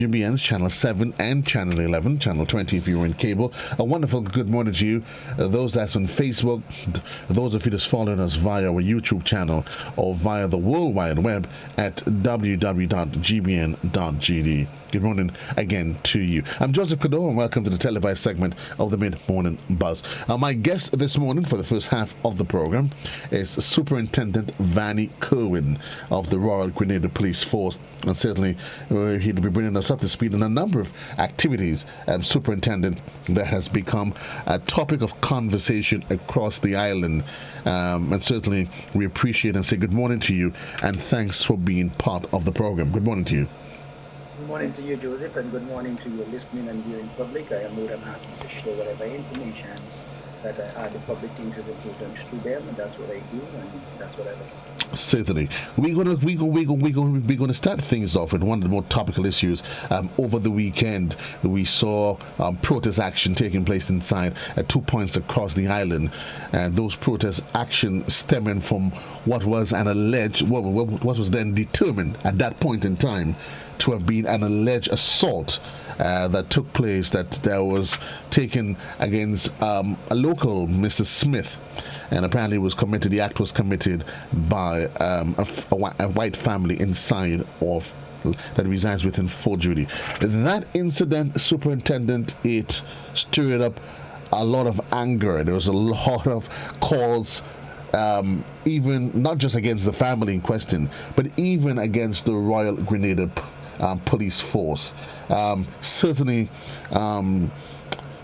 GBN's Channel 7 and Channel 11, Channel 20 if you're in cable. A wonderful good morning to you. Those that's on Facebook, those of you that's following us via our YouTube channel or via the World Wide Web at www.gbn.gd. Good morning again to you. I'm Joseph Cadore and welcome to the televised segment of the Mid-Morning Buzz. My guest this morning for the first half of the program is Superintendent Vannie Curwen of the Royal Grenadier Police Force, and certainly he'll be bringing us up to speed on a number of activities, Superintendent, that has become a topic of conversation across the island, and certainly we appreciate and say good morning to you and thanks for being part of the program. Good morning to you. Good morning to you, Joseph, and good morning to your listening and viewing public. I am more than happy to share whatever information that the public thinks is important to them, and that's what I do, and that's what I like. Certainly, we're gonna start things off with one of the more topical issues. Over the weekend, we saw protest action taking place inside at 2 points across the island, and those protest action stemming from what was an alleged, what was then determined at that point in time to have been an alleged assault that took place, that was taken against a local Mrs. Smith, and apparently the act was committed by a white family inside of that resides within Fort Judy. That incident, Superintendent, it stirred up a lot of anger. There was a lot of calls, even not just against the family in question, but even against the Royal Grenadier Police Force. Certainly,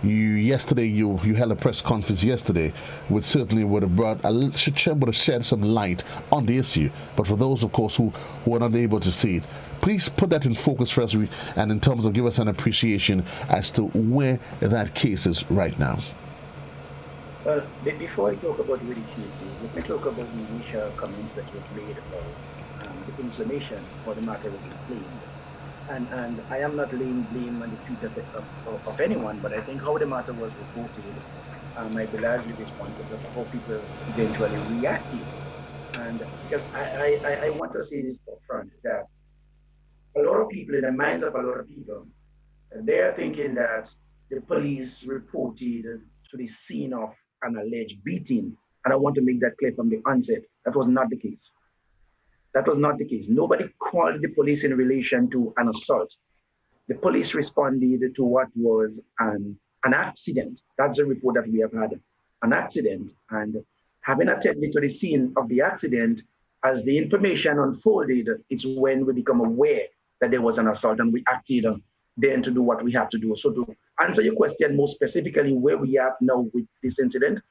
you held a press conference yesterday, which certainly would have shed some light on the issue. But for those, of course, who were not able to see it, please put that in focus for us, and in terms of give us an appreciation as to where that case is right now. Well, before I talk about where the case is, let me talk about the initial comments that you made about the inflammation or the matter was inflamed. And I am not laying blame on the feet of anyone, but I think how the matter was reported might be largely responsible for how people eventually reacted. And because I want to say this up front, that a lot of people, in the minds of a lot of people, they are thinking that the police reported to the scene of an alleged beating. And I want to make that clear from the onset. That was not the case. That was not the case. Nobody called the police in relation to an assault. The police responded to what was an accident. That's the report that we have had, an accident. And having attended to the scene of the accident, as the information unfolded, it's when we become aware that there was an assault and we acted then to do what we have to do. So to answer your question more specifically, where we are now with this incident,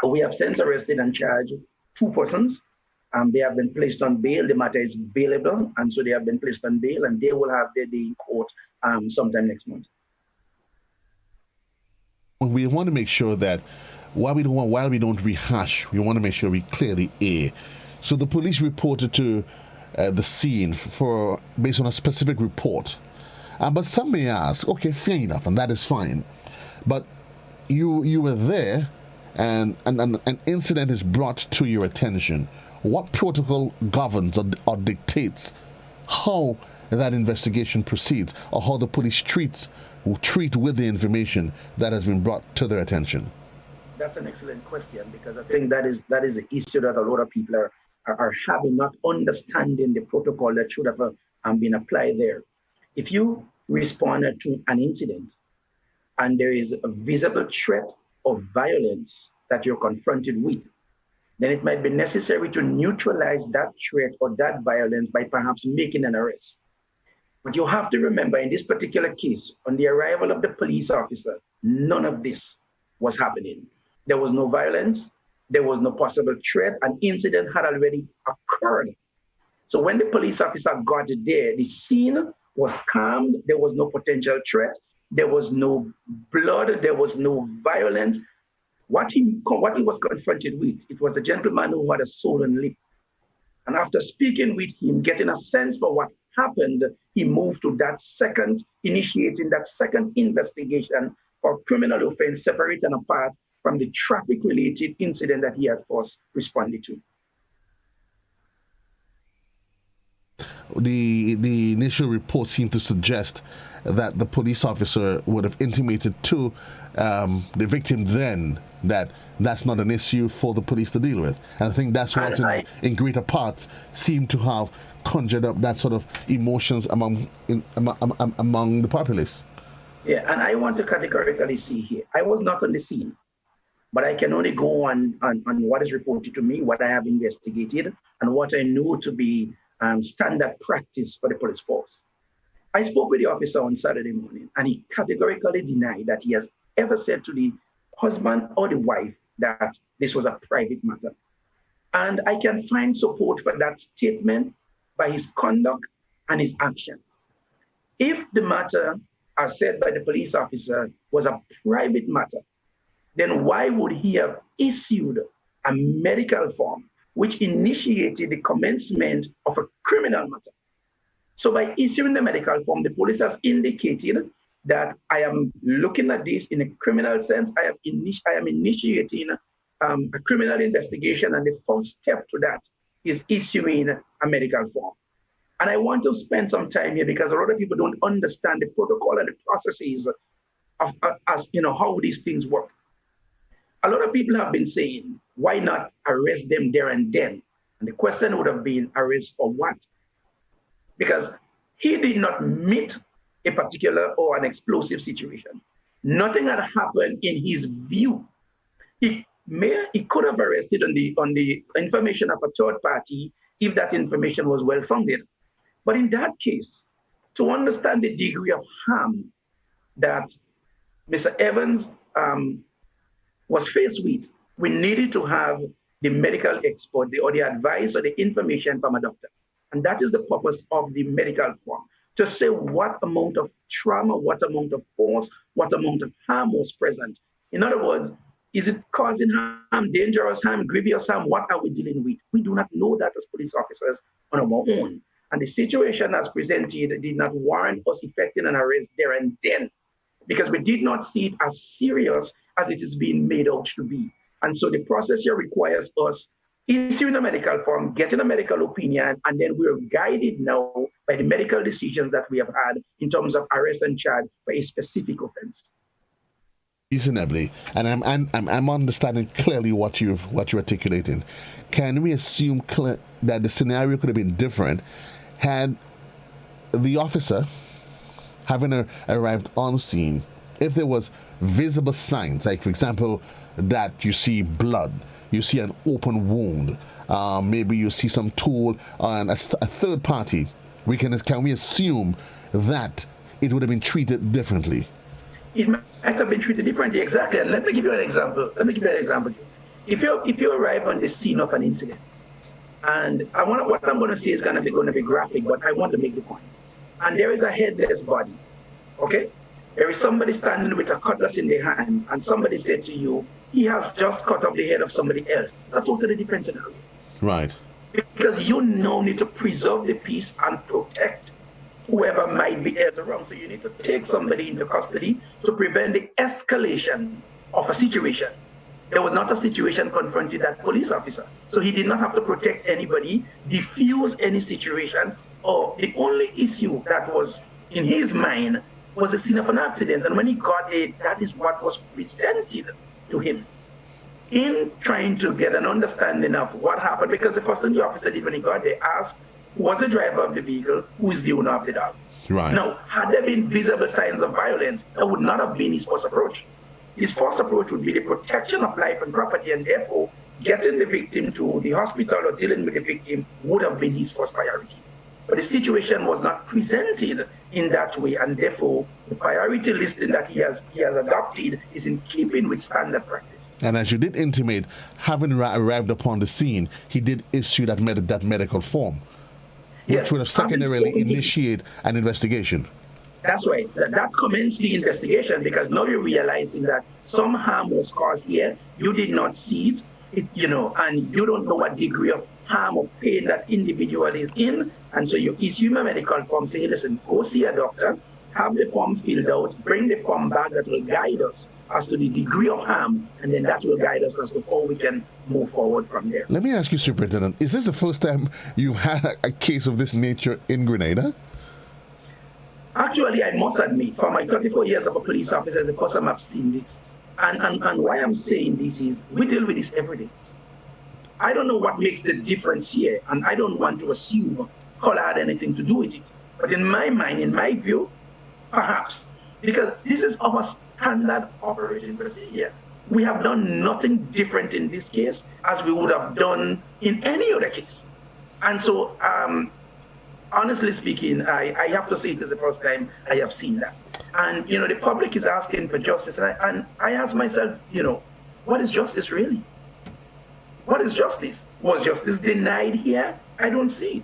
we have since arrested and charged 2 persons. They have been placed on bail. The matter is bailable, and so they have been placed on bail, and they will have their day in court sometime next month. We want to make sure that while we don't rehash, we want to make sure we clear the air. So the police reported to the scene based on a specific report, but some may ask, okay, fair enough, and that is fine. But you were there, and an incident is brought to your attention. What protocol governs or dictates how that investigation proceeds, or how the police treat with the information that has been brought to their attention? That's an excellent question, because I think that is the issue that a lot of people are having, not understanding the protocol that should have been applied there. If you respond to an incident and there is a visible threat of violence that you're confronted with, then it might be necessary to neutralize that threat or that violence by perhaps making an arrest. But you have to remember, in this particular case, on the arrival of the police officer, none of this was happening. There was no violence, there was no possible threat, an incident had already occurred. So when the police officer got there, the scene was calm, there was no potential threat, there was no blood, there was no violence. What he was confronted with, it was a gentleman who had a swollen lip. And after speaking with him, getting a sense for what happened, he moved to initiating that second investigation for criminal offense, separate and apart from the traffic-related incident. incident that he had first responded to. the initial report seemed to suggest that the police officer would have intimated to the victim then that that's not an issue for the police to deal with. And I think that's what, in greater parts, seemed to have conjured up that sort of emotions among the populace. Yeah, and I want to categorically see here, I was not on the scene, but I can only go on what is reported to me, what I have investigated, and what I know to be standard practice for the police force. I spoke with the officer on Saturday morning, and he categorically denied that he has ever said to the husband or the wife that this was a private matter. And I can find support for that statement by his conduct and his action. If the matter, as said by the police officer, was a private matter, then why would he have issued a medical form which initiated the commencement of a criminal matter? So by issuing the medical form, the police has indicated that I am looking at this in a criminal sense. I am initiating a criminal investigation, and the first step to that is issuing a medical form. And I want to spend some time here because a lot of people don't understand the protocol and the processes of how these things work. A lot of people have been saying, why not arrest them there and then? And the question would have been, arrest for what? Because he did not meet a particular or an explosive situation. Nothing had happened in his view. He could have arrested on the information of a third party if that information was well-founded. But in that case, to understand the degree of harm that Mr. Evans was faced with, we needed to have the medical expert or the advice or the information from a doctor. And that is the purpose of the medical form, to say what amount of trauma, what amount of force, what amount of harm was present. In other words, is it causing harm, dangerous harm, grievous harm? What are we dealing with? We do not know that as police officers on our own. And the situation as presented did not warrant us effecting an arrest there and then, because we did not see it as serious as it is being made out to be. And so the process here requires us issuing a medical form, getting a medical opinion, and then we're guided now by the medical decisions that we have had in terms of arrest and charge for a specific offense. Reasonably, and I'm understanding clearly what you're articulating. Can we assume that the scenario could have been different had the officer, having arrived on scene, if there was visible signs, like for example, that you see blood, you see an open wound, maybe you see some tool on a third party, can we assume that it would have been treated differently? It might have been treated differently, exactly. And let me give you an example. If you arrive on the scene of an incident, and what I'm going to say is going to be graphic, but I want to make the point. And there is a headless body, okay? There is somebody standing with a cutlass in their hand, and somebody said to you, he has just cut off the head of somebody else. It's a totally different scenario. Right. Because you now need to preserve the peace and protect whoever might be else around. So you need to take somebody into custody to prevent the escalation of a situation. There was not a situation confronted that police officer. So he did not have to protect anybody, diffuse any situation, or the only issue that was in his mind was the scene of an accident. And when he got it, that is what was presented to him in trying to get an understanding of what happened. Because the first thing the officer did when he got there, asked, who was the driver of the vehicle, who is the owner of the dog? Right. Now, had there been visible signs of violence, that would not have been his first approach. His first approach would be the protection of life and property, and therefore getting the victim to the hospital or dealing with the victim would have been his first priority. But the situation was not presented in that way, and therefore the priority listing that he has adopted is in keeping with standard practice. And as you did intimate, having arrived upon the scene, he did issue that medical form, which would have secondarily initiate an investigation. That's right. That commenced the investigation, because now you're realizing that some harm was caused here. You did not see it, and you don't know what degree of harm or pain that individual is in. And so you issue a medical form saying, listen, go see a doctor, have the form filled out, bring the form back that will guide us as to the degree of harm, and then that will guide us as to how we can move forward from there. Let me ask you, Superintendent, is this the first time you've had a case of this nature in Grenada? Actually, I must admit, for my 34 years of a police officer, it's the first time I've seen this. And why I'm saying this is, we deal with this every day. I don't know what makes the difference here, and I don't want to assume color had anything to do with it. But in my mind, in my view, perhaps, because this is our standard operating procedure. We have done nothing different in this case as we would have done in any other case. And so, honestly speaking, I have to say it is the first time I have seen that. And, the public is asking for justice. And I ask myself, what is justice really? What is justice? Was justice denied here? I don't see it.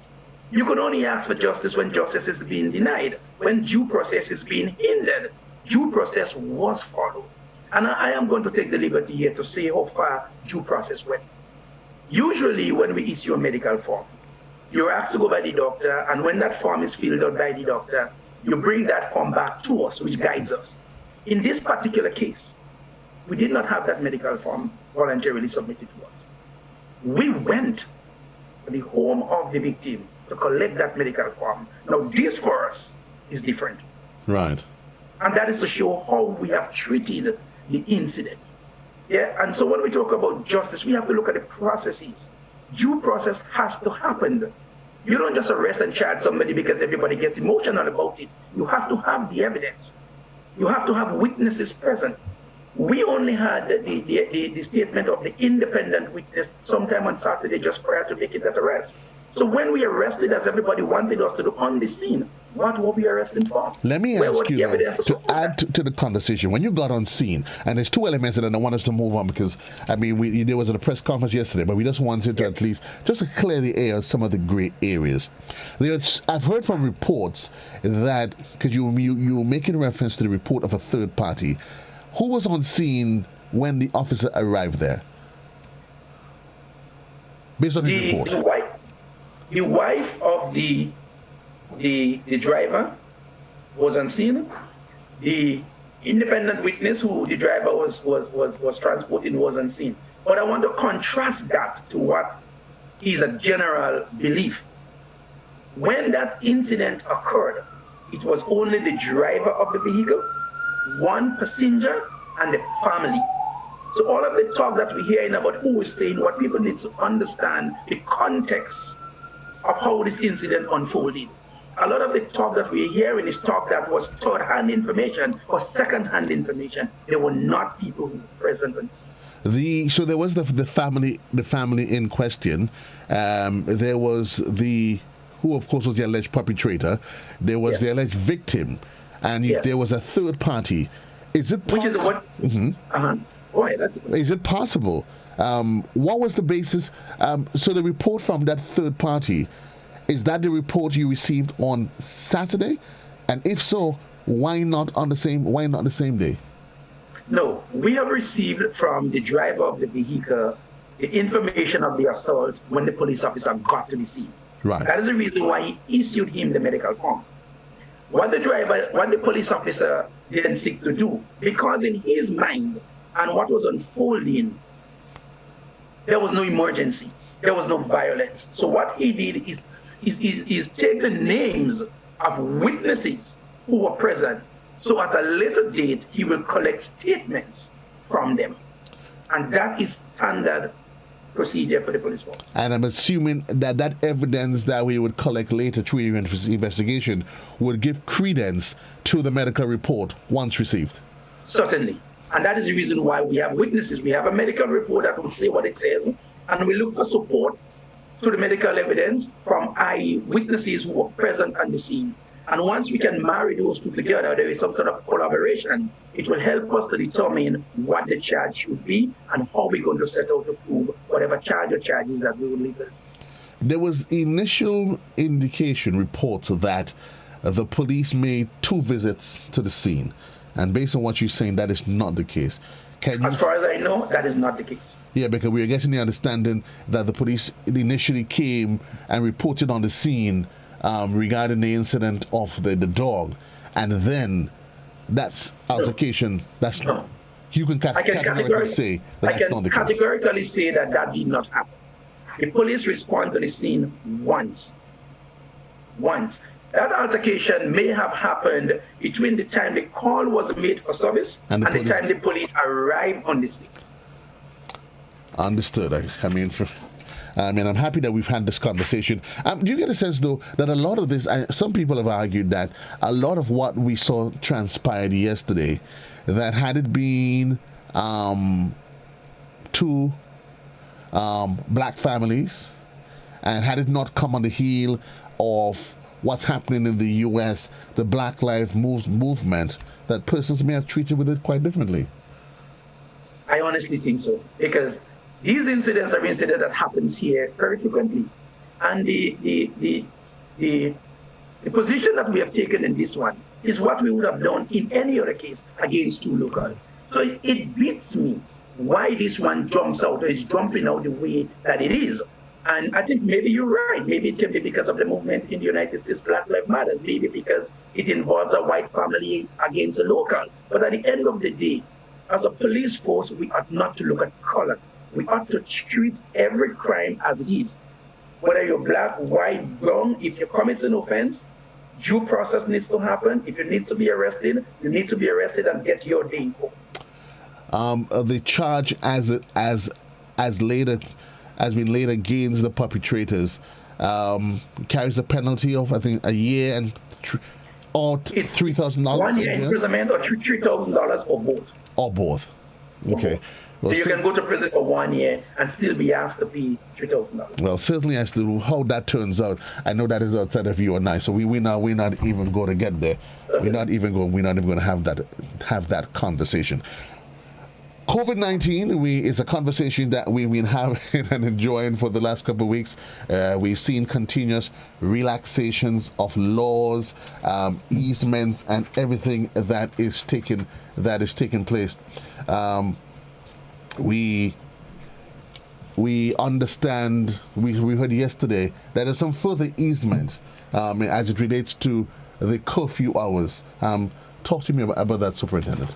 You can only ask for justice when justice is being denied, when due process is being hindered. Due process was followed. And I am going to take the liberty here to say how far due process went. Usually when we issue a medical form, you're asked to go by the doctor, and when that form is filled out by the doctor, you bring that form back to us, which guides us. In this particular case, we did not have that medical form voluntarily submitted to us. We went to the home of the victim to collect that medical form. Now, this for us is different. Right. And that is to show how we have treated the incident. Yeah, and so when we talk about justice, we have to look at the processes. Due process has to happen. You don't just arrest and charge somebody because everybody gets emotional about it. You have to have the evidence. You have to have witnesses present. We only had the statement of the independent witness sometime on Saturday just prior to making that arrest. So when we arrested, as everybody wanted us to do on the scene, what were we arresting for? Let me ask you, to add to the conversation, when you got on scene, and there's two elements that I want us to move on because, there was a press conference yesterday, but we just wanted to at least, just to clear the air of some of the gray areas. I've heard from reports that, because you were making reference to the report of a third party, who was on scene when the officer arrived there? Based on his report. The wife of the driver was on scene. The independent witness who the driver was transporting was on scene. But I want to contrast that to what is a general belief. When that incident occurred, it was only the driver of the vehicle, one passenger, and the family. So all of the talk that we're hearing about who is saying, what people need to understand the context of how this incident unfolded. A lot of the talk that we're hearing is talk that was third-hand information or second-hand information. There were not people who were present on this. So there was the family in question. There was who of course was the alleged perpetrator. There was the alleged victim, and there was a third party. Is it possible? Is it possible? What was the basis? So the report from that third party, is that the report you received on Saturday? And if so, why not the same day? No, we have received from the driver of the vehicle the information of the assault when the police officer got to the scene. Right. That is the reason why he issued him the medical form. What the police officer didn't seek to do, because in his mind and what was unfolding, there was no emergency, there was no violence. So what he did is take the names of witnesses who were present. So at a later date, he will collect statements from them. And that is standard procedure for the police force. And I'm assuming that evidence that we would collect later through your investigation would give credence to the medical report once received. Certainly. And that is the reason why we have witnesses. We have a medical report that will say what it says, and we look for support to the medical evidence from eyewitnesses who were present on the scene. And once we can marry those two together, there is some sort of collaboration. It will help us to determine what the charge should be and how we're going to set out to prove whatever charge or charges that we will leave it. There was initial indication, reports that the police made 2 visits to the scene. And based on what you're saying, that is not the case. As far as I know, that is not the case. Yeah, because we are getting the understanding that the police initially came and reported on the scene regarding the incident of the dog. and then that's altercation. That's No. you can categorically say that that's not the case. Categorically say that that did not happen. The police respond to the scene once. Once. That altercation may have happened between the time the call was made for service and the time the police arrived on the scene. Understood. I'm happy that we've had this conversation. Do you get a sense, though, that a lot of this, some people have argued that a lot of what we saw transpired yesterday, that had it been two black families, and had it not come on the heel of what's happening in the U.S., the Black Lives movement, that persons may have treated with it quite differently? I honestly think so, because these incidents are incidents that happens here very frequently. And the position that we have taken in this one is what we would have done in any other case against two locals. So it beats me why this one jumps out or is jumping out the way that it is. And I think maybe you're right. Maybe it can be because of the movement in the United States, Black Lives Matter. Maybe because it involves a white family against a local. But at the end of the day, as a police force, we ought not to look at color. We ought to treat every crime as it is. Whether you're black, white, brown, if you commit an offense, due process needs to happen. If you need to be arrested, you need to be arrested and get your day in court. The charge as been laid against the perpetrators carries a penalty of, I think, a year and $3,000. 1 year imprisonment or $3,000 or both. Or both. Okay. Well, so you can go to prison for 1 year and still be asked to pay $3,000. Well, certainly as to how that turns out, I know that is outside of you and I. So we're not even going to get there. We're not even going to have that conversation. COVID-19 is a conversation that we've been having and enjoying for the last couple of weeks. We've seen continuous relaxations of laws, easements, and everything that is taking place. We understand. We heard yesterday that there's some further easement as it relates to the curfew hours. Talk to me about that, Superintendent.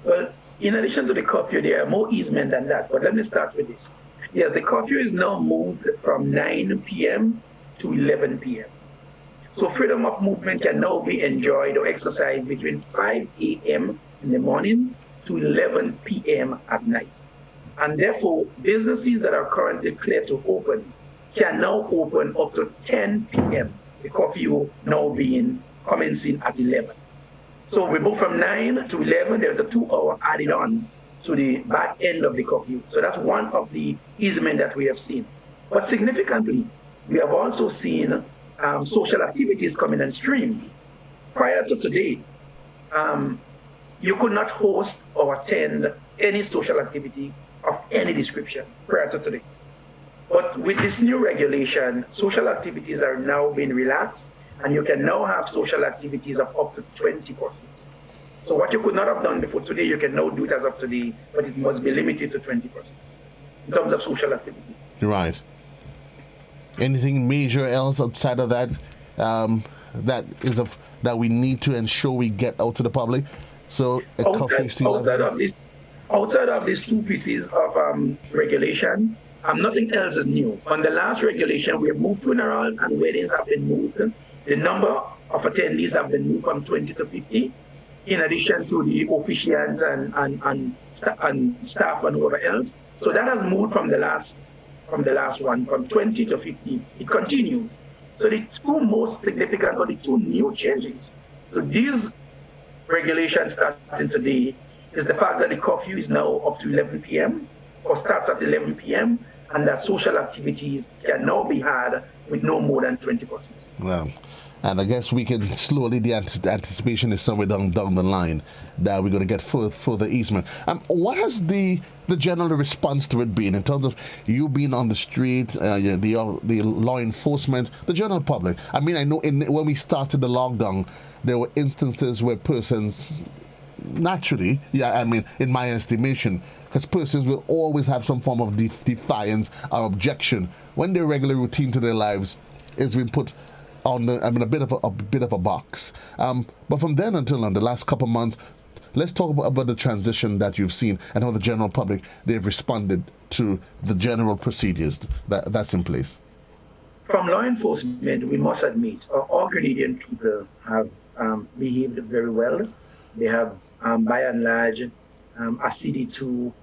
Well, in addition to the curfew, there are more easement than that. But let me start with this. Yes, the curfew is now moved from 9 p.m. to 11 p.m. So freedom of movement can now be enjoyed or exercised between 5 a.m. in the morning to 11 p.m. at night. And therefore, businesses that are currently cleared to open can now open up to 10 p.m. The curfew now commencing at 11. So we move from 9 to 11. There's a 2-hour added on to the back end of the curfew. So that's one of the easement that we have seen. But significantly, we have also seen social activities coming on stream. Prior to today, you could not host or attend any social activity of any description prior to today. But with this new regulation, social activities are now being relaxed, and you can now have social activities of up to 20 persons. So what you could not have done before today, you can now do it as of today, but it must be limited to 20 persons in terms of social activities. Right. Anything major else outside of that that we need to ensure we get out to the public? So outside of these two pieces of regulation, nothing else is new. On the last regulation, we have moved funerals and weddings have been moved. The number of attendees have been moved from 20 to 50, in addition to the officiants and staff and whoever else. So that has moved from the last one, from 20 to 50. It continues. So the two most significant or the two new changes. So these regulations starting today is the fact that the curfew is now up to 11 p.m. or starts at 11 p.m. and that social activities can now be had with no more than 20 persons. Well, and I guess we can slowly, the anticipation is somewhere down the line that we're going to get further easement. What has the general response to it been in terms of you being on the street, the law enforcement, the general public? I mean, I know when we started the lockdown, there were instances where persons, naturally, in my estimation, because persons will always have some form of defiance or objection when their regular routine to their lives is being put a bit of a box. But from then until now, the last couple of months, let's talk about the transition that you've seen and how the general public, they've responded to the general procedures that's in place. From law enforcement, we must admit, all Canadian people have behaved very well. They have, by and large, acceded to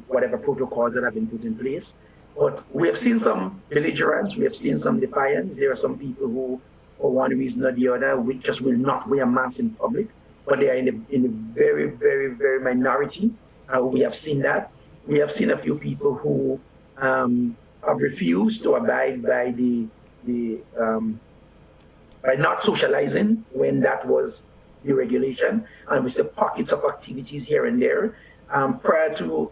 whatever protocols that have been put in place. But we have seen some belligerence, we have seen some defiance. There are some people who, for one reason or the other, we just will not wear masks in public, but they are in the very, very, very minority. We have seen that. We have seen a few people who have refused to abide by by not socializing when that was the regulation, and we see pockets of activities here and there. Prior to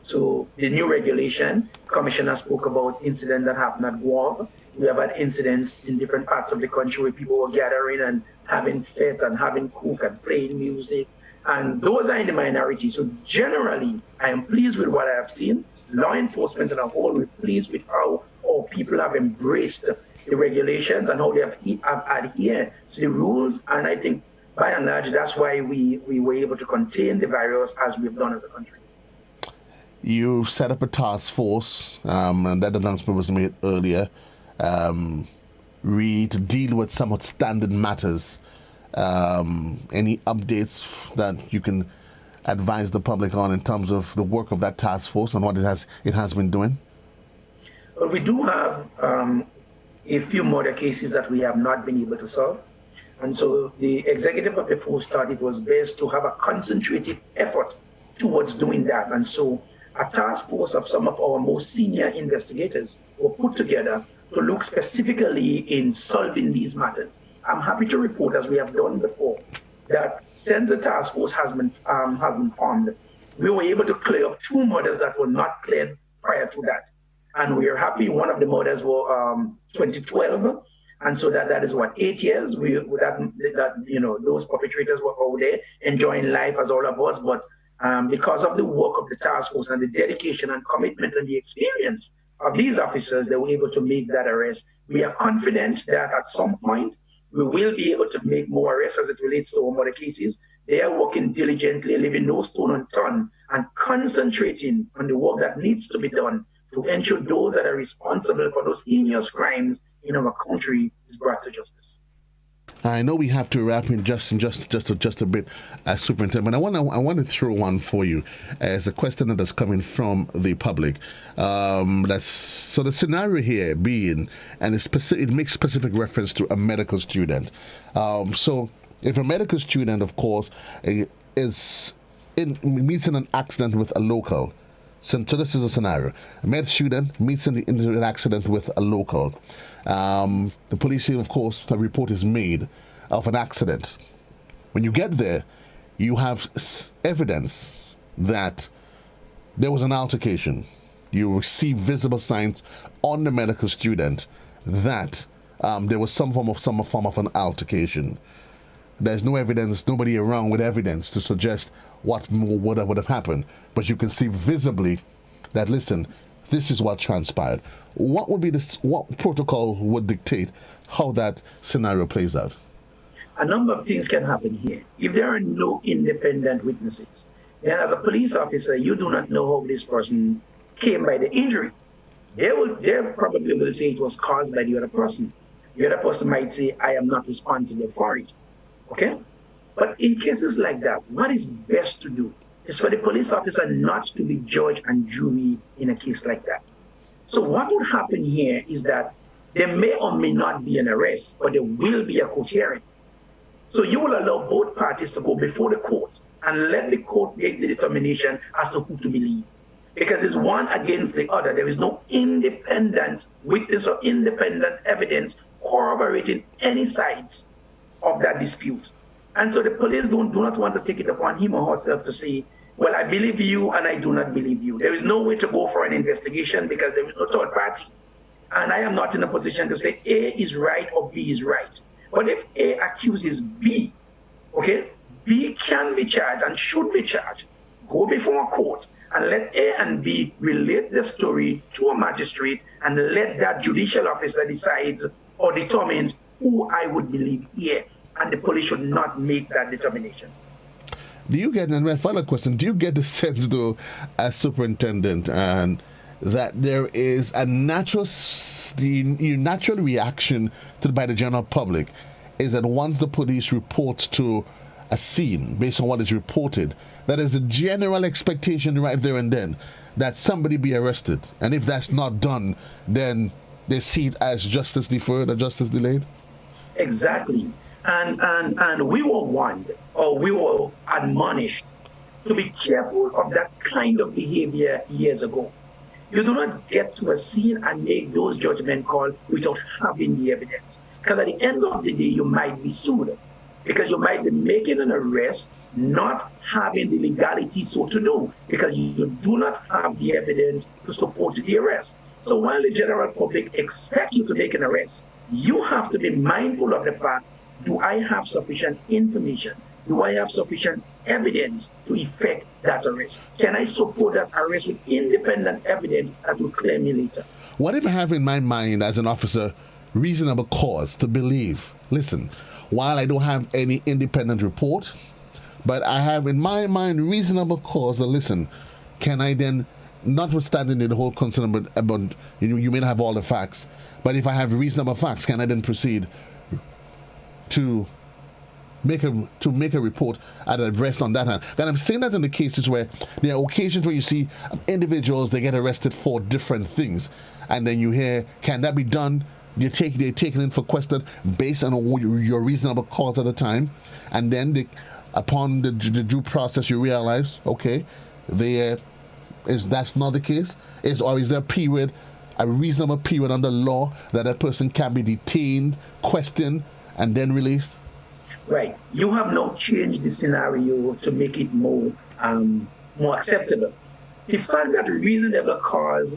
the new regulation, Commissioner spoke about incidents that happened at Guam. We have had incidents in different parts of the country where people were gathering and having fete and having cook and playing music, and those are in the minority. So generally, I am pleased with what I have seen. Law enforcement as a whole, we're pleased with how all people have embraced the regulations and how they have adhered to the rules. And I think, by and large, that's why we were able to contain the virus as we've done as a country. You set up a task force, and that announcement was made earlier, to deal with some outstanding matters. Any updates that you can advise the public on in terms of the work of that task force and what it has been doing? Well, we do have a few murder cases that we have not been able to solve. And so the executive of the force thought it was best to have a concentrated effort towards doing that. And so a task force of some of our most senior investigators were put together to look specifically in solving these matters. I'm happy to report, as we have done before, that since the task force has been formed, we were able to clear up 2 murders that were not cleared prior to that. And we are happy one of the murders were 2012. And so that is what, 8 years. Those perpetrators were out there enjoying life as all of us. But because of the work of the task force and the dedication and commitment and the experience of these officers, they were able to make that arrest. We are confident that at some point we will be able to make more arrests as it relates to our murder cases. They are working diligently, leaving no stone unturned, and concentrating on the work that needs to be done to ensure those that are responsible for those heinous crimes in our country is brought to justice. I know we have to wrap in just a bit, Superintendent. I want to throw one for you as a question that is coming from the public. So the scenario here being, and it makes specific reference to a medical student. So if a medical student, of course, meets in an accident with a local. So this is a scenario. A med student meets in an accident with a local. The police say, of course, the report is made of an accident. When you get there, you have evidence that there was an altercation. You see visible signs on the medical student that there was some form of an altercation. There's no evidence, nobody around with evidence to suggest what would have happened. But you can see visibly that, listen, this is what transpired. What protocol would dictate how that scenario plays out? A number of things can happen here. If there are no independent witnesses, then as a police officer, you do not know how this person came by the injury. They probably will say it was caused by the other person. The other person might say, I am not responsible for it. Okay? But in cases like that, what is best to do is for the police officer not to be judge and jury in a case like that. So what would happen here is that there may or may not be an arrest, but there will be a court hearing. So you will allow both parties to go before the court and let the court make the determination as to who to believe. Because it's one against the other. There is no independent witness or independent evidence corroborating any sides of that dispute. And so the police do not want to take it upon him or herself to say, well, I believe you and I do not believe you. There is no way to go for an investigation because there is no third party. And I am not in a position to say A is right or B is right. But if A accuses B, okay, B can be charged and should be charged. Go before a court and let A and B relate the story to a magistrate and let that judicial officer decide or determine who I would believe here, and the police should not make that determination. Do you get, and my final question, do you get the sense, though, as superintendent, and that there is a natural reaction by the general public is that once the police reports to a scene based on what is reported, that is a general expectation right there and then that somebody be arrested, and if that's not done, then they see it as justice deferred or justice delayed? Exactly. And we were warned, or we were admonished to be careful of that kind of behavior years ago. You do not get to a scene and make those judgment calls without having the evidence. Because at the end of the day, you might be sued. Because you might be making an arrest, not having the legality so to do, because you do not have the evidence to support the arrest. So while the general public expect you to make an arrest, you have to be mindful of the fact, do I have sufficient information? Do I have sufficient evidence to effect that arrest? Can I support that arrest with independent evidence that will clear me later? What if I have in my mind as an officer reasonable cause to believe, listen, while I don't have any independent report, but I have in my mind reasonable cause to listen, can I then, notwithstanding the whole concern about you may not have all the facts, but if I have reasonable facts, can I then proceed to make a report and address on that hand? And I'm saying that in the cases where there are occasions where you see individuals, they get arrested for different things, and then you hear, can that be done? They're taken in for question based on your reasonable cause at the time, and then upon the due process, you realize, okay, that's not the case. Is there a reasonable period under law that a person can be detained, questioned, and then released? Right. You have now changed the scenario to make it more acceptable. The fact that reasonable cause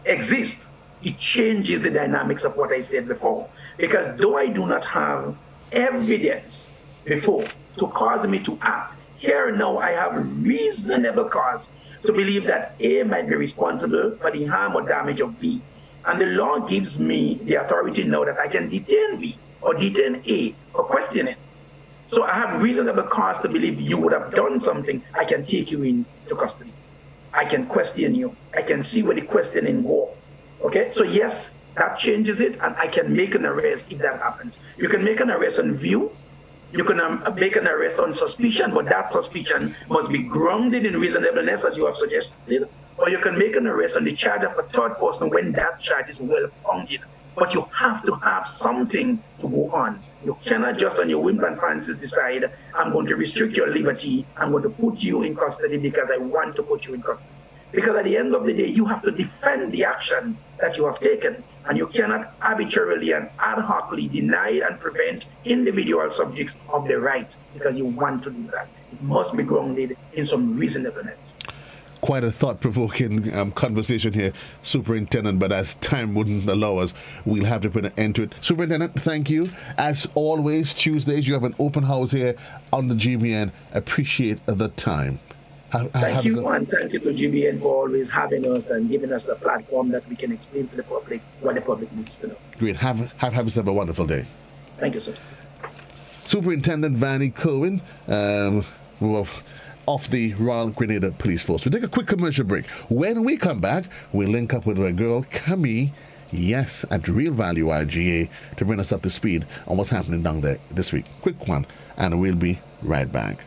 exists, it changes the dynamics of what I said before. Because though I do not have evidence before to cause me to act, here now I have reasonable cause to believe that A might be responsible for the harm or damage of B. And the law gives me the authority now that I can detain B or detain A or question it. So I have reasonable cause to believe you would have done something. I can take you into custody. I can question you. I can see where the questioning goes. Okay, so yes, that changes it, and I can make an arrest if that happens. You can make an arrest on view. You can make an arrest on suspicion, but that suspicion must be grounded in reasonableness, as you have suggested. Or you can make an arrest on the charge of a third person when that charge is well founded. But you have to have something to go on. You cannot just on your whim and fancies decide, I'm going to restrict your liberty, I'm going to put you in custody because I want to put you in custody. Because at the end of the day, you have to defend the action that you have taken, and you cannot arbitrarily and ad hocly deny and prevent individual subjects of their rights because you want to do that. It must be grounded in some reasonableness. Quite a thought-provoking conversation here, Superintendent, but as time wouldn't allow us, we'll have to put an end to it. Superintendent, thank you. As always, Tuesdays, you have an open house here on the GBN. Appreciate the time. Thank you, and thank you to GBN for always having us and giving us a platform that we can explain to the public what the public needs to know. Great. Have yourself a wonderful day. Thank you, sir. Superintendent Vannie Curwen, of the Royal Grenada Police Force. We'll take a quick commercial break. When we come back, we'll link up with our girl, Camellia, yes, at Real Value IGA, to bring us up to speed on what's happening down there this week. Quick one, and we'll be right back.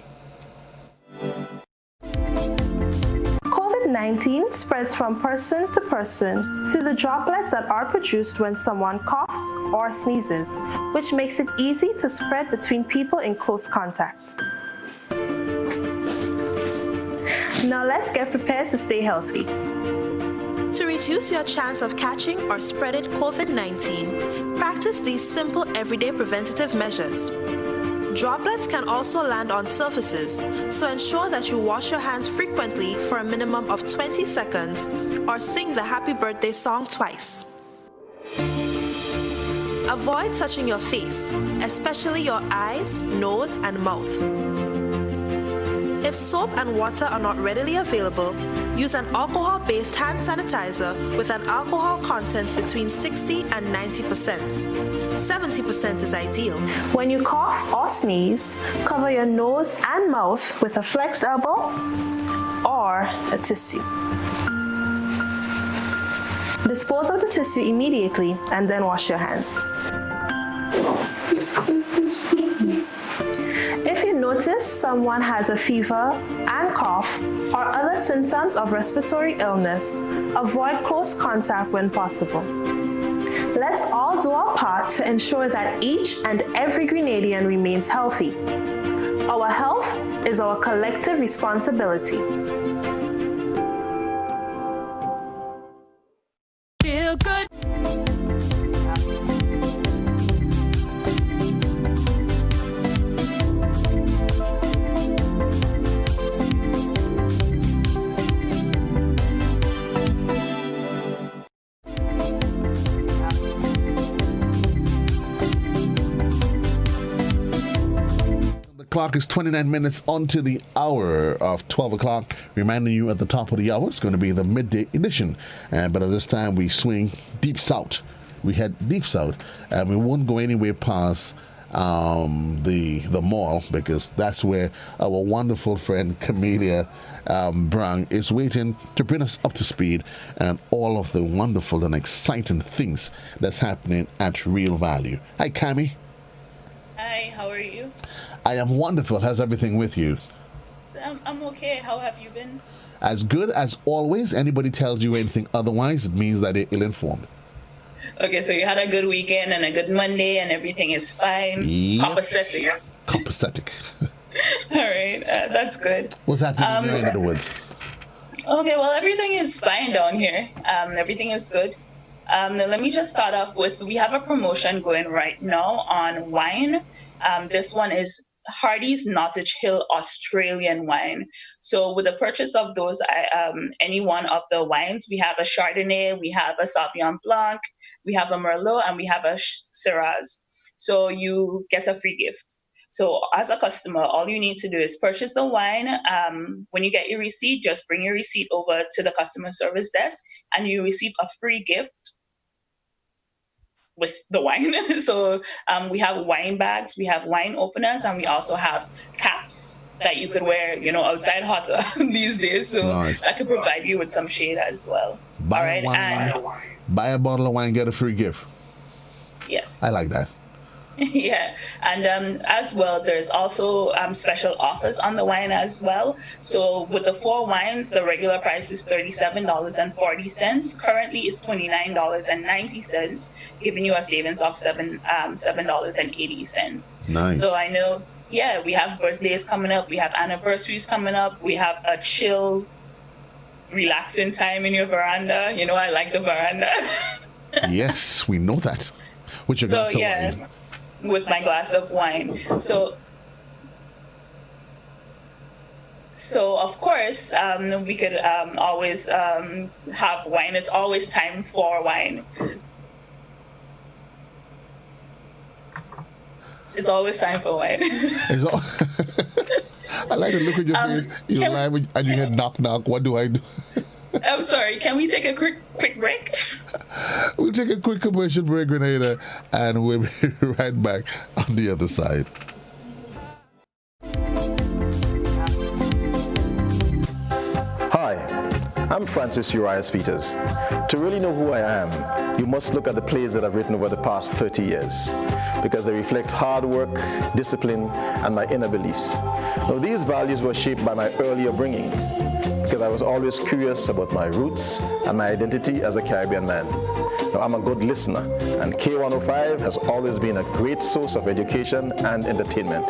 COVID-19 spreads from person to person through the droplets that are produced when someone coughs or sneezes, which makes it easy to spread between people in close contact. Now let's get prepared to stay healthy. To reduce your chance of catching or spreading COVID-19, practice these simple everyday preventative measures. Droplets can also land on surfaces, so ensure that you wash your hands frequently for a minimum of 20 seconds or sing the happy birthday song twice. Avoid touching your face, especially your eyes, nose, and mouth. If soap and water are not readily available, use an alcohol-based hand sanitizer with an alcohol content between 60 and 90%. 70% is ideal. When you cough or sneeze, cover your nose and mouth with a flexed elbow or a tissue. Dispose of the tissue immediately and then wash your hands. If you notice someone has a fever and cough or other symptoms of respiratory illness, avoid close contact when possible. Let's all do our part to ensure that each and every Grenadian remains healthy. Our health is our collective responsibility. Feel good. The clock is 29 minutes onto the hour of 12 o'clock. Reminding you at the top of the hour, it's going to be the midday edition. But at this time, we swing deep south. We head deep south. And we won't go anywhere past the mall, because that's where our wonderful friend Camellia Brown is waiting to bring us up to speed and all of the wonderful and exciting things that's happening at Real Value. Hi, Cammy. Hi, how are you? I am wonderful. How's everything with you? I'm okay. How have you been? As good as always. Anybody tells you anything otherwise, it means that they're ill-informed. Okay, so you had a good weekend and a good Monday and everything is fine. Yep. Copacetic. Copacetic. All right, that's good. What's happening in your neck of the woods? Okay, well, everything is fine down here. Everything is good. Now let me just start off with, we have a promotion going right now on wine. This one is Hardy's Nottage Hill Australian wine. So with the purchase of those, any one of the wines, we have a Chardonnay, we have a Sauvignon Blanc, we have a Merlot, and we have a Shiraz. So you get a free gift. So as a customer, all you need to do is purchase the wine. When you get your receipt, just bring your receipt over to the customer service desk and you receive a free gift with the wine. So we have wine bags, we have wine openers, and we also have caps that you could wear, outside hotter these days. So that could provide you with some shade as well. Buy a bottle of wine, get a free gift. Yes. I like that. Yeah, and as well, there's also special offers on the wine as well. So with the 4 wines, the regular price is $37.40. Currently, it's $29.90, giving you a savings of $7.80. Nice. So I know, we have birthdays coming up, we have anniversaries coming up, we have a chill, relaxing time in your veranda. I like the veranda. Yes, we know that. With your glass of wine. With my glass of wine. So of course, we could always have wine. It's always time for wine. It's always time for wine. I like to look at your face. You're lying and you hear knock, knock. What do I do? I'm sorry, can we take a quick break? We'll take a quick commercial break, Grenada, and we'll be right back on the other side. Hi, I'm Francis Urias Peters. To really know who I am, you must look at the plays that I've written over the past 30 years, because they reflect hard work, discipline, and my inner beliefs. Now, these values were shaped by my earlier bringings, because I was always curious about my roots and my identity as a Caribbean man. Now, I'm a good listener, and K105 has always been a great source of education and entertainment.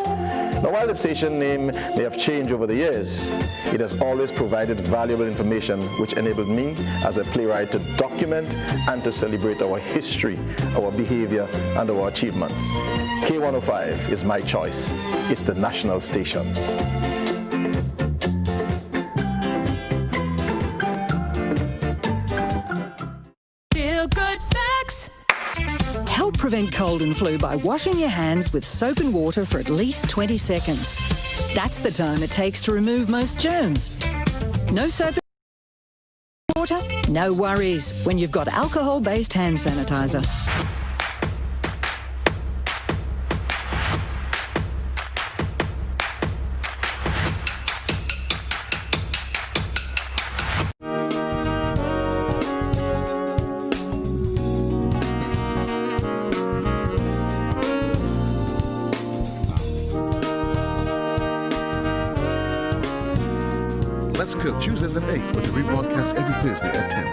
Now, while the station name may have changed over the years, it has always provided valuable information which enabled me as a playwright to document and to celebrate our history, our behavior, and our achievements. K105 is my choice. It's the national station. Help prevent cold and flu by washing your hands with soap and water for at least 20 seconds. That's the time it takes to remove most germs. No soap and water? No worries when you've got alcohol-based hand sanitizer. Let's Cook Tuesdays at 8 with a rebroadcast every Thursday at 10.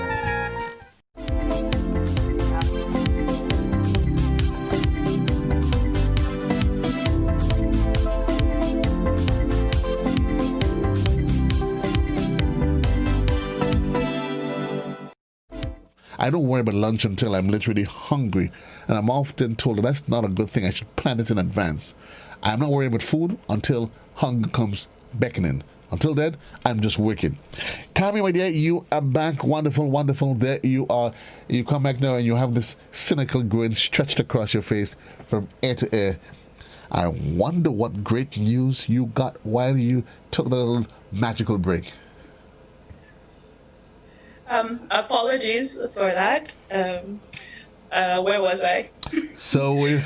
I don't worry about lunch until I'm literally hungry, and I'm often told that that's not a good thing. I should plan it in advance. I'm not worried about food until hunger comes beckoning. Until then, I'm just working. Cammy, my dear, you are back. Wonderful, wonderful. There you are. You come back now and you have this cynical grin stretched across your face from ear to ear. I wonder what great news you got while you took the little magical break. Apologies for that. Where was I? So we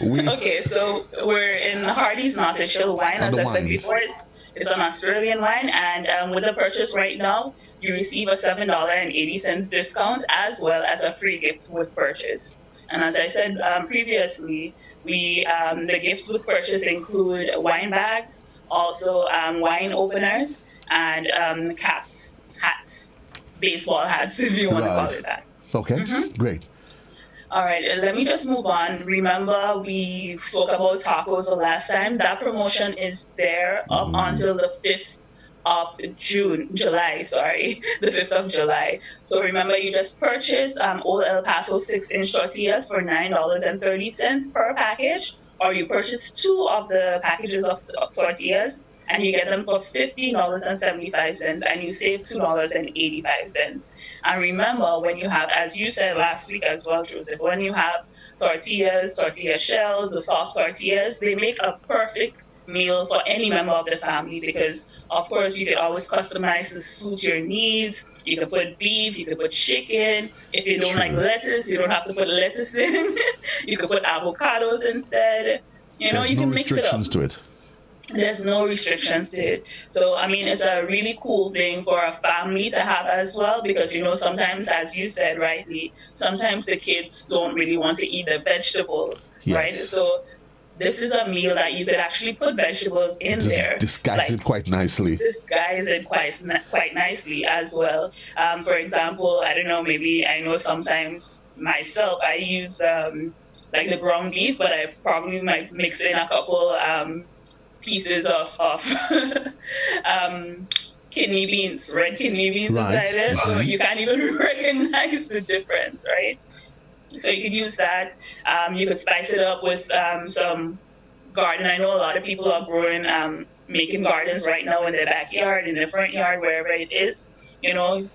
Okay, so we're in Hardy's Malted Chill wine. As I said before, it's an Australian wine, and with the purchase right now, you receive a $7.80 discount as well as a free gift with purchase. And as I said previously, the gifts with purchase include wine bags, also wine openers, and caps, hats, baseball hats, if you want to call it that. Okay, great. All right, let me just move on. Remember, we spoke about tacos the last time. That promotion is there up until the 5th of July, the 5th of July. So remember, you just purchase Old El Paso 6-inch tortillas for $9.30 per package, or you purchase 2 of the packages of tortillas, and you get them for $15.75, and you save $2.85. And remember, when you have, as you said last week as well, Joseph, when you have tortillas, tortilla shell, the soft tortillas, they make a perfect meal for any member of the family, because of course you can always customize to suit your needs. You can put beef, you can put chicken. If you don't like lettuce, you don't have to put lettuce in. You can put avocados instead. You know, you can mix it up. There's no restrictions to it. So, I mean, it's a really cool thing for a family to have as well, because, you know, sometimes, as you said rightly, sometimes the kids don't really want to eat the vegetables, right? So this is a meal that you could actually put vegetables in there. Disguise it quite nicely. Disguise it quite nicely as well. For example, I don't know, maybe I know sometimes myself, I use like the ground beef, but I probably might mix in a couple pieces of kidney beans, red kidney beans inside it, so you can't even recognize the difference, right? So you could use that. You could spice it up with some garden. I know a lot of people are growing, making gardens right now in their backyard, in their front yard, wherever it is. You know,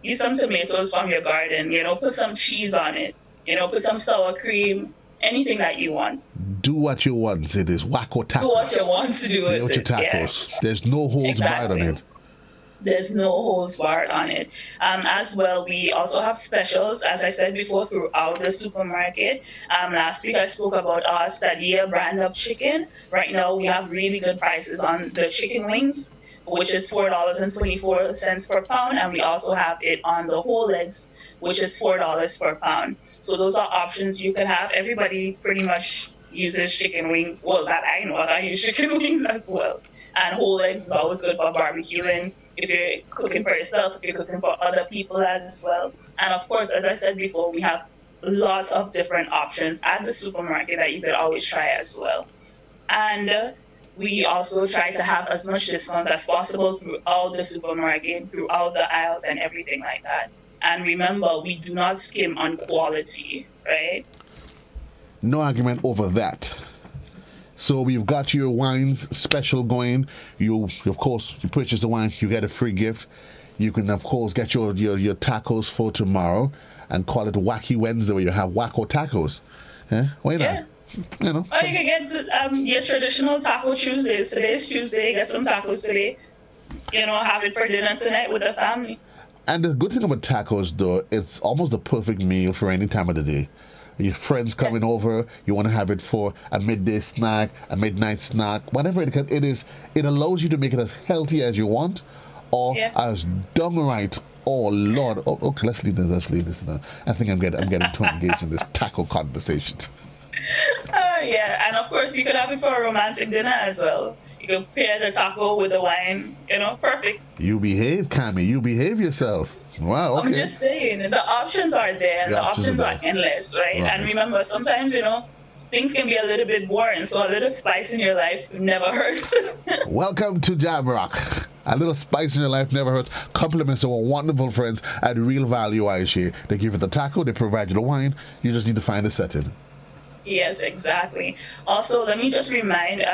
use some tomatoes from your garden. You know, put some cheese on it. You know, put some sour cream. Anything that you want. Do what you want. It is wacko tacos. Do what you want to do with it. Tacos. Yeah. There's no holds barred on it. There's no holds barred on it. As well, we also have specials, as I said before, throughout the supermarket. Last week I spoke about our Sadia brand of chicken. Right now we have really good prices on the chicken wings, which is $4.24 per pound, and we also have it on the whole legs, which is $4 per pound. So those are options you can have. Everybody pretty much uses chicken wings. Well, that I know, I use chicken wings as well. And whole legs is always good for barbecuing, if you're cooking for yourself, if you're cooking for other people as well. And of course, as I said before, we have lots of different options at the supermarket that you could always try as well. And we also try to have as much discounts as possible throughout the supermarket, throughout the aisles and everything like that. And remember, we do not skim on quality, right? No argument over that. So we've got your wines special going. You, of course, you purchase the wine, you get a free gift. You can, of course, get your tacos for tomorrow and call it Wacky Wednesday, where you have Wacko Tacos. Why not? You know. Or you can get your traditional Taco Tuesdays. Today's Tuesday, get some tacos today. You know, have it for dinner tonight with the family. And the good thing about tacos, though, it's almost the perfect meal for any time of the day. Your friends coming over, you want to have it for a midday snack, a midnight snack, whatever it is. It allows you to make it as healthy as you want, or as downright. Oh Lord! Oh, okay, let's leave this. I think I'm getting too engaged in this taco conversation. Yeah, and of course you could have it for a romantic dinner as well. You could pair the taco with the wine. You know, perfect. You behave, Cami. You behave yourself. Wow. Okay. I'm just saying, the options are there, and the options are endless, right? And remember, sometimes things can be a little bit boring, so a little spice in your life never hurts. Welcome to Jam Rock. A little spice in your life never hurts. Compliments to our wonderful friends at Real Value ISHA. They give you the taco, they provide you the wine. You just need to find a setting. Yes, exactly. Also, let me just remind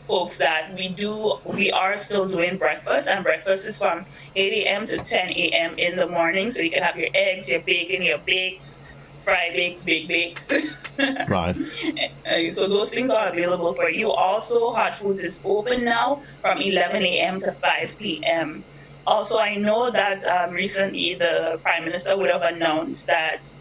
folks that we are still doing breakfast, and breakfast is from 8 a.m. to 10 a.m. in the morning. So you can have your eggs, your bacon, your bakes, fried bakes, baked bakes. Right. So those things are available for you. Also, Hot Foods is open now from 11 a.m. to 5 p.m. Also, I know that recently the Prime Minister would have announced that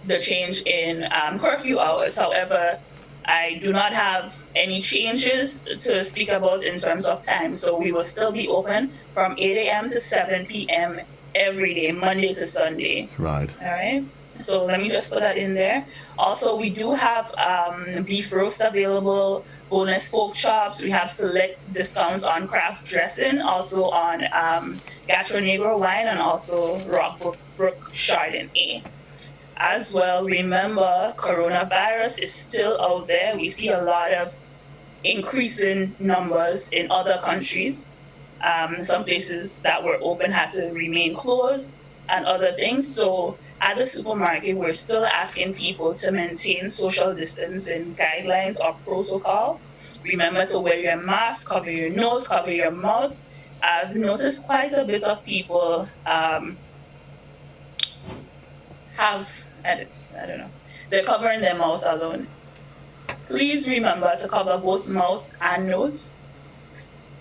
the change in curfew hours. However, I do not have any changes to speak about in terms of time. So we will still be open from 8 a.m. to 7 p.m. every day, Monday to Sunday. Right. All right. So let me just put that in there. Also, we do have beef roast available, boneless pork chops. We have select discounts on craft dressing, also on Gato Negro wine, and also Rockbrook Chardonnay. As well, remember, coronavirus is still out there. We see a lot of increasing numbers in other countries. Some places that were open had to remain closed and other things. So at the supermarket, we're still asking people to maintain social distancing guidelines or protocol. Remember to wear your mask, cover your nose, cover your mouth. I've noticed quite a bit of people I don't know, they're covering their mouth alone. Please remember to cover both mouth and nose.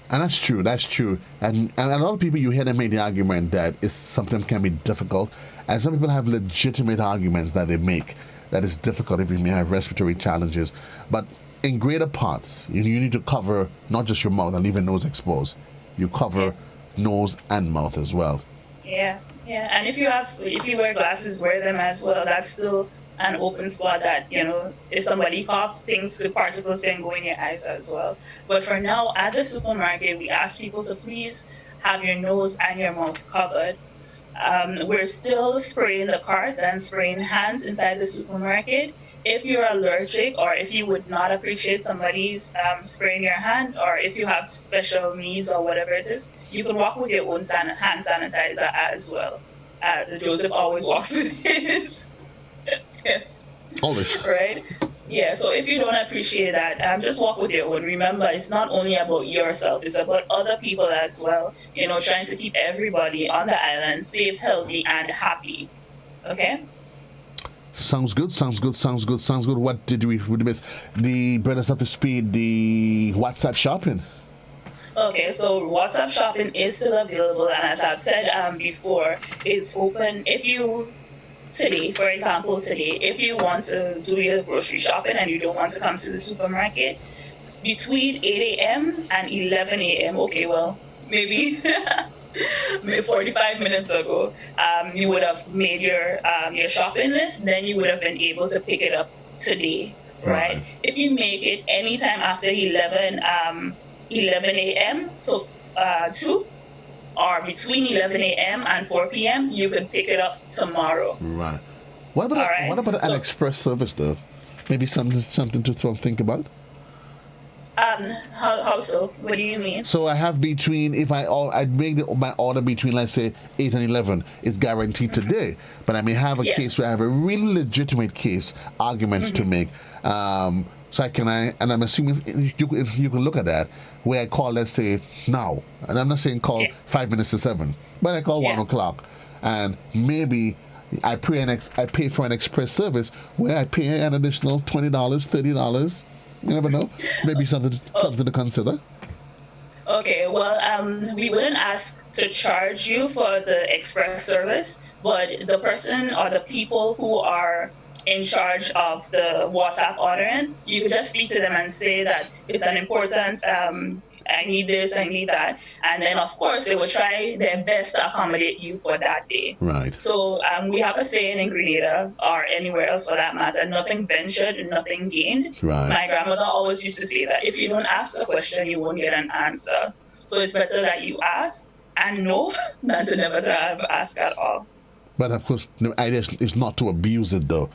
And that's true. And a lot of people, you hear them make the argument that it sometimes can be difficult. And some people have legitimate arguments that they make that it's difficult if you may have respiratory challenges. But in greater parts, you need to cover not just your mouth and leave your nose exposed. You cover nose and mouth as well. Yeah. And if you wear glasses, wear them as well. That's still an open spot that, if somebody coughs, the particles can go in your eyes as well. But for now, at the supermarket, we ask people to please have your nose and your mouth covered. We're still spraying the carts and spraying hands inside the supermarket. If you're allergic, or if you would not appreciate somebody's spraying your hand, or if you have special needs or whatever it is, you can walk with your own hand sanitizer as well. Joseph always walks with his. Yes. Always. Right? Yeah, so if you don't appreciate that, just walk with your own. Remember, it's not only about yourself, it's about other people as well. Trying to keep everybody on the island safe, healthy, and happy. Okay? Sounds good. What did we miss? The Brothers of the Speed, the WhatsApp shopping. Okay, so WhatsApp shopping is still available, and as I've said before, it's open. For example, if you want to do your grocery shopping and you don't want to come to the supermarket, between 8 a.m. and 11 a.m., okay, well, maybe 45 minutes ago, you would have made your shopping list, then you would have been able to pick it up today, right? If you make it anytime after 11 a.m. to 2, or between 11 a.m. and 4 p.m., you can pick it up tomorrow. Right. What about an express service, though? Maybe something to think about? How so? What do you mean? So I have I'd make my order between, let's say, 8 and 11. It's guaranteed today. But I may have a case where I have a really legitimate argument to make. So and I'm assuming you can look at that, where I call, let's say, now. And I'm not saying call 5 minutes to 7, but I call 1 o'clock. And maybe I pay for an express service where I pay an additional $20, $30. You never know. Maybe something to consider. Okay, well, we wouldn't ask to charge you for the express service, but the person or the people who are in charge of the WhatsApp ordering, you could just speak to them and say that it's an important, I need this, I need that. And then, of course, they will try their best to accommodate you for that day. Right. So we have a saying in Grenada, or anywhere else for that matter, nothing ventured, nothing gained. Right. My grandmother always used to say that if you don't ask a question, you won't get an answer. So it's better that you ask and know than to never to have ask at all. But of course, the idea is not to abuse it, though.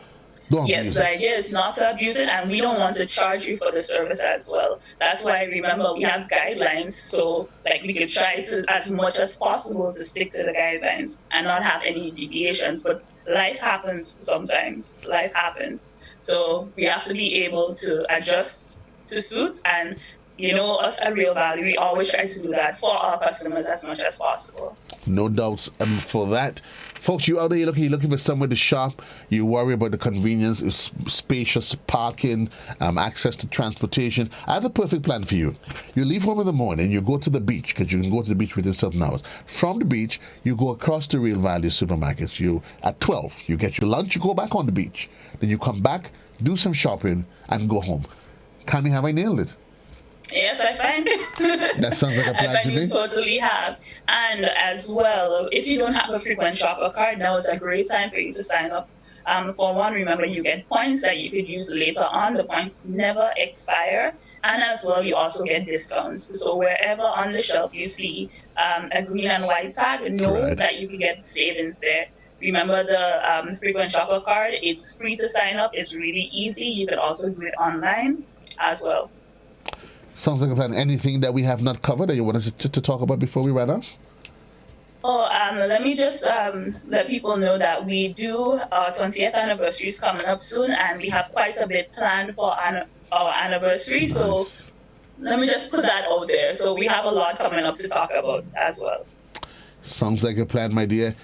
Yes, the idea is not to abuse it, and we don't want to charge you for the service as well. That's why, remember, we have guidelines, so like we could try to, as much as possible, to stick to the guidelines and not have any deviations. But life happens sometimes. Life happens. So we have to be able to adjust to suit, and you know, us at Real Value, we always try to do that for our customers as much as possible. No doubts for that. Folks, you out there, you're looking for somewhere to shop. You worry about the convenience, spacious parking, access to transportation. I have the perfect plan for you. You leave home in the morning, you go to the beach, because you can go to the beach within certain hours. From the beach, you go across the Real Value supermarkets. At 12, you get your lunch, you go back on the beach. Then you come back, do some shopping, and go home. Cami, have I nailed it? Yes, I find it. That sounds like a plan I find to me. you totally have. And as well, if you don't have a frequent shopper card, now is a great time for you to sign up. For one, remember, you get points that you could use later on. The points never expire. And as well, you also get discounts. So wherever on the shelf you see a green and white tag, know that you can get savings there. Remember the frequent shopper card, it's free to sign up. It's really easy. You can also do it online as well. Sounds like a plan. Anything that we have not covered that you wanted to talk about before we wrap up? Oh, let me just let people know that we do our 20th anniversary is coming up soon, and we have quite a bit planned for our anniversary. Nice. So let me just put that out there. So we have a lot coming up to talk about as well. Sounds like a plan, my dear.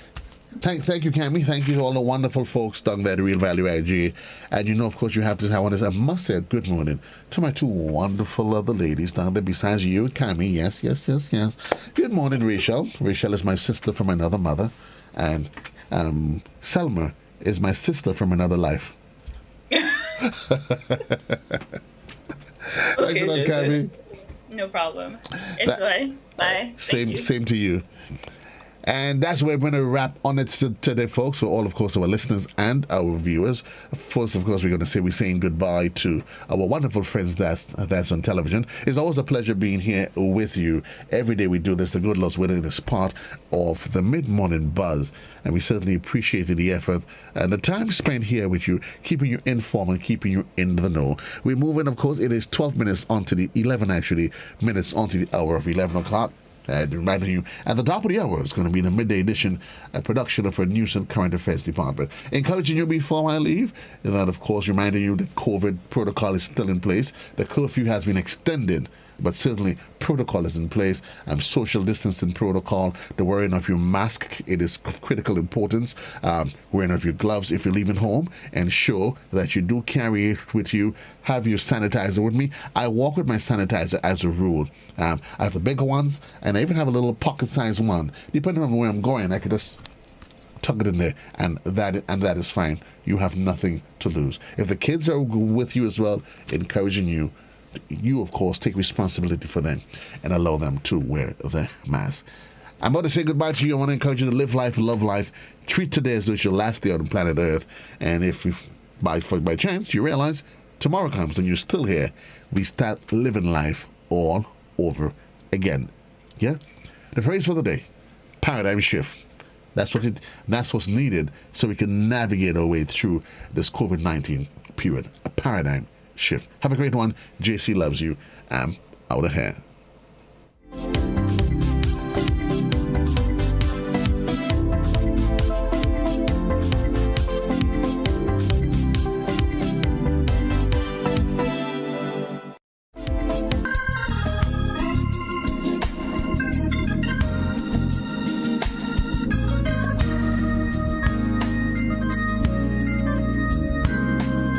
Thank you, Cami. Thank you to all the wonderful folks down there at Real Value IG. And you know, of course, you have to have one. I must say a good morning to my two wonderful other ladies down there besides you, Cami. Yes. Good morning, Rachel. Rachel is my sister from another mother. And Selma is my sister from another life. Okay, Thanks a lot, Cami. No problem. Enjoy. Bye. Same to you. And that's where we're going to wrap on it today, folks, for all, of course, our listeners and our viewers. First, of course, we're saying goodbye to our wonderful friends that's on television. It's always a pleasure being here with you. Every day we do this. The good Lord's willing is part of the mid-morning buzz. And we certainly appreciate the effort and the time spent here with you, keeping you informed and keeping you in the know. We're moving, of course, it is 12 minutes onto the 11, actually, minutes onto the hour of 11 o'clock. Reminding you, at the top of the hour is going to be the midday edition, a production of our News and Current Affairs Department. Encouraging you before I leave, and then, of course, reminding you that COVID protocol is still in place. The curfew has been extended, but certainly protocol is in place. Social distancing protocol, the wearing of your mask, it is of critical importance. Wearing of your gloves if you're leaving home. Ensure that you do carry it with you. Have your sanitizer with me. I walk with my sanitizer as a rule. I have the bigger ones, and I even have a little pocket-sized one. Depending on where I'm going, I could just tuck it in there, and that is fine. You have nothing to lose. If the kids are with you as well, encouraging you, of course, take responsibility for them and allow them to wear their mask. I'm about to say goodbye to you. I want to encourage you to live life, love life. Treat today as though it's your last day on planet Earth. And if by chance you realize tomorrow comes and you're still here, we start living life all over again. Yeah? The phrase for the day, paradigm shift. That's what's needed so we can navigate our way through this COVID-19 period. A paradigm shift. Have a great one. JC loves you. I'm out of here.